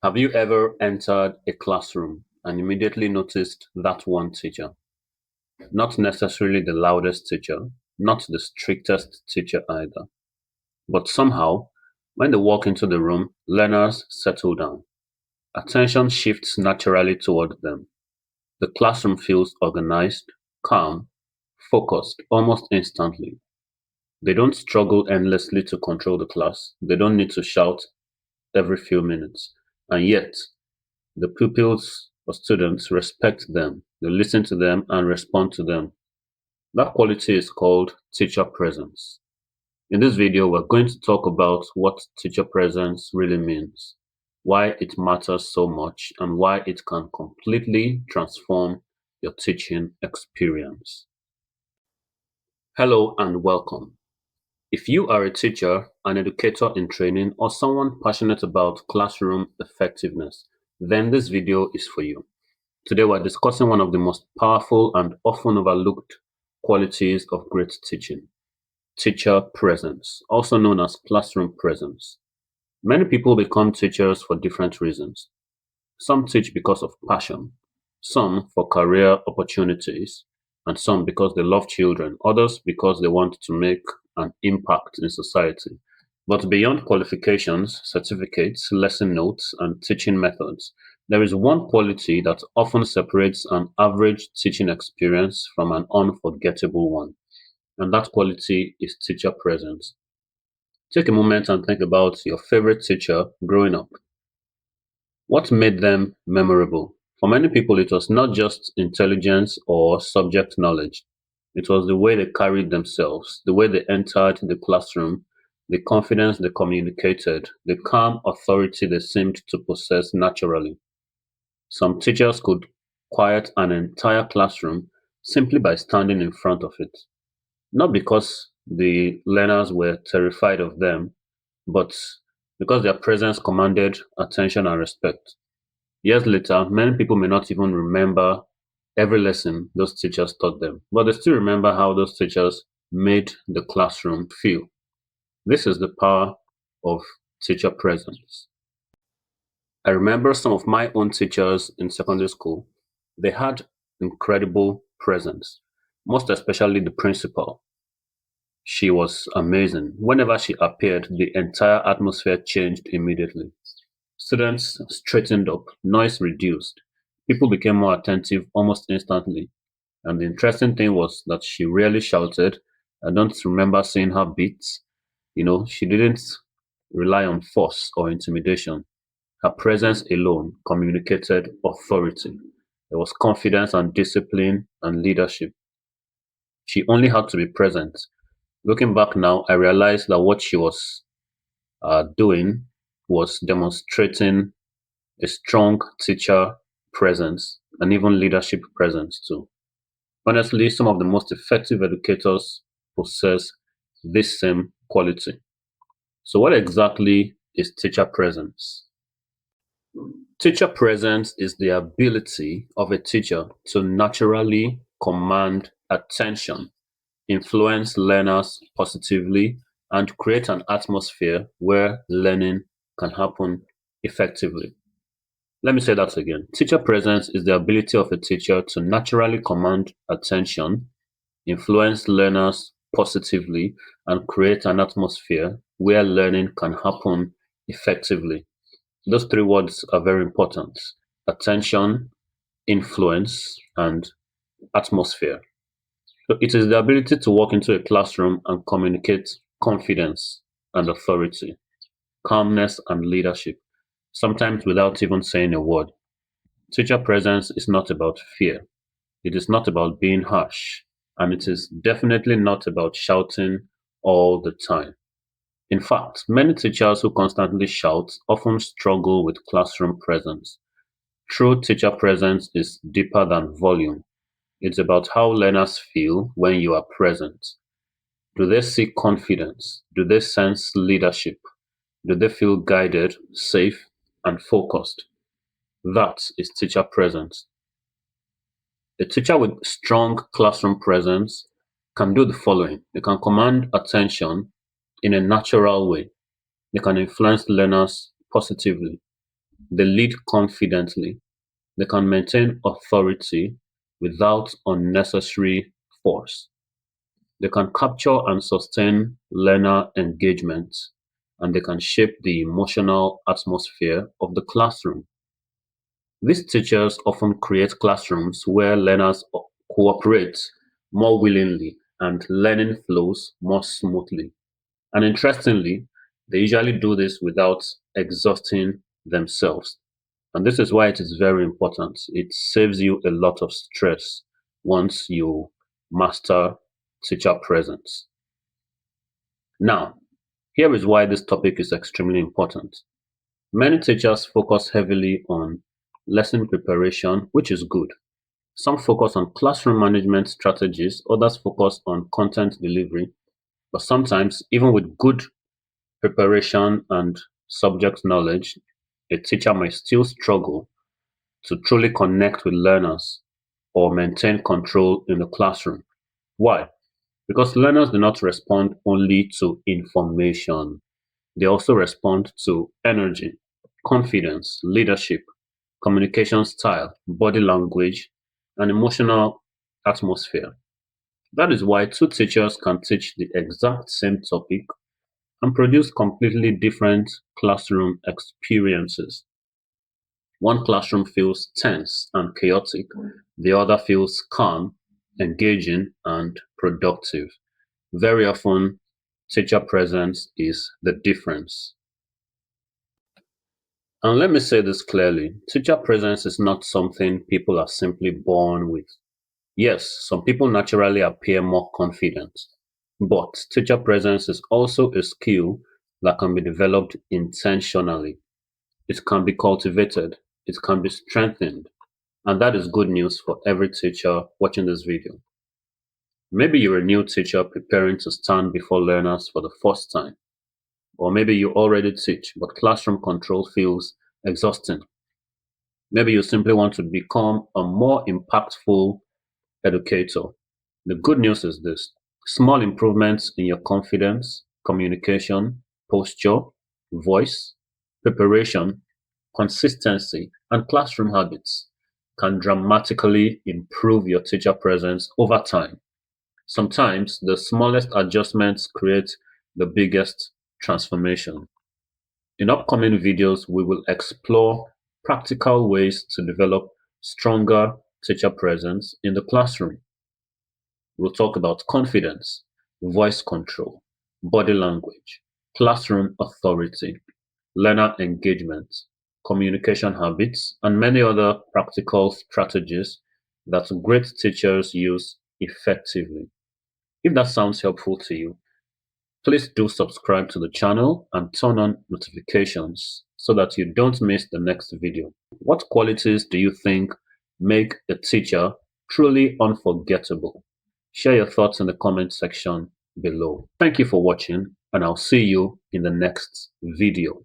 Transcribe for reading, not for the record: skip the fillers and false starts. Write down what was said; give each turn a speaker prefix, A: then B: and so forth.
A: Have you ever entered a classroom and immediately noticed that one teacher? Not necessarily the loudest teacher, not the strictest teacher either, but somehow, when they walk into the room, learners settle down. Attention shifts naturally toward them. The classroom feels organized, calm, focused almost instantly. They don't struggle endlessly to control the class. They don't need to shout every few minutes. And yet, the pupils or students respect them, they listen to them and respond to them. That quality is called teacher presence. In this video, we're going to talk about what teacher presence really means, why it matters so much, and why it can completely transform your teaching experience. Hello and welcome. If you are a teacher, an educator in training, or someone passionate about classroom effectiveness, then this video is for you. Today, we're discussing one of the most powerful and often overlooked qualities of great teaching: teacher presence, also known as classroom presence. Many people become teachers for different reasons. Some teach because of passion, some for career opportunities, and some because they love children, others because they want to make an impact in society. But beyond qualifications, certificates, lesson notes, and teaching methods, there is one quality that often separates an average teaching experience from an unforgettable one, and that quality is teacher presence. Take a moment and think about your favorite teacher growing up. What made them memorable? For many people, it was not just intelligence or subject knowledge. It was the way they carried themselves, the way they entered the classroom, the confidence they communicated, the calm authority they seemed to possess naturally. Some teachers could quiet an entire classroom simply by standing in front of it. Not because the learners were terrified of them, but because their presence commanded attention and respect. Years later, many people may not even remember every lesson those teachers taught them, but they still remember how those teachers made the classroom feel. This is the power of teacher presence. I remember some of my own teachers in secondary school. They had incredible presence, most especially the principal. She was amazing. Whenever she appeared, the entire atmosphere changed immediately. Students straightened up, noise reduced, people became more attentive almost instantly. And the interesting thing was that she rarely shouted. I don't remember seeing her beat. She didn't rely on force or intimidation. Her presence alone communicated authority. There was confidence and discipline and leadership. She only had to be present. Looking back now, I realized that what she was doing was demonstrating a strong teacher presence and even leadership presence too. Honestly, some of the most effective educators possess this same quality. So, what exactly is teacher presence? Teacher presence is the ability of a teacher to naturally command attention, influence learners positively, and create an atmosphere where learning can happen effectively. Let me say that again. Teacher presence is the ability of a teacher to naturally command attention, influence learners positively, and create an atmosphere where learning can happen effectively. Those three words are very important: attention, influence, and atmosphere. So it is the ability to walk into a classroom and communicate confidence and authority, calmness and leadership, sometimes without even saying a word. Teacher presence is not about fear. It is not about being harsh. And it is definitely not about shouting all the time. In fact, many teachers who constantly shout often struggle with classroom presence. True teacher presence is deeper than volume. It's about how learners feel when you are present. Do they see confidence? Do they sense leadership? Do they feel guided, safe, and focused? That is teacher presence. A teacher with strong classroom presence can do the following. They can command attention in a natural way. They can influence learners positively. They lead confidently. They can maintain authority without unnecessary force. They can capture and sustain learner engagement, and they can shape the emotional atmosphere of the classroom. These teachers often create classrooms where learners cooperate more willingly and learning flows more smoothly. And interestingly, they usually do this without exhausting themselves. And this is why it is very important. It saves you a lot of stress once you master teacher presence. Now, here is why this topic is extremely important. Many teachers focus heavily on lesson preparation, which is good. Some focus on classroom management strategies, others focus on content delivery. But sometimes, even with good preparation and subject knowledge, a teacher may still struggle to truly connect with learners or maintain control in the classroom. Why? Because learners do not respond only to information, they also respond to energy, confidence, leadership, communication style, body language, and emotional atmosphere. That is why two teachers can teach the exact same topic and produce completely different classroom experiences. One classroom feels tense and chaotic, the other feels calm, engaging, and productive. Very often, teacher presence is the difference. And let me say this clearly, teacher presence is not something people are simply born with. Yes, some people naturally appear more confident, but teacher presence is also a skill that can be developed intentionally. It can be cultivated, it can be strengthened, and that is good news for every teacher watching this video. Maybe you're a new teacher preparing to stand before learners for the first time, or maybe you already teach, but classroom control feels exhausting. Maybe you simply want to become a more impactful educator. The good news is this: small improvements in your confidence, communication, posture, voice, preparation, consistency, and classroom habits can dramatically improve your teacher presence over time. Sometimes the smallest adjustments create the biggest transformation. In upcoming videos, we will explore practical ways to develop stronger teacher presence in the classroom. We'll talk about confidence, voice control, body language, classroom authority, learner engagement, communication habits, and many other practical strategies that great teachers use effectively. If that sounds helpful to you, please do subscribe to the channel and turn on notifications so that you don't miss the next video. What qualities do you think make a teacher truly unforgettable? Share your thoughts in the comment section below. Thank you for watching, and I'll see you in the next video.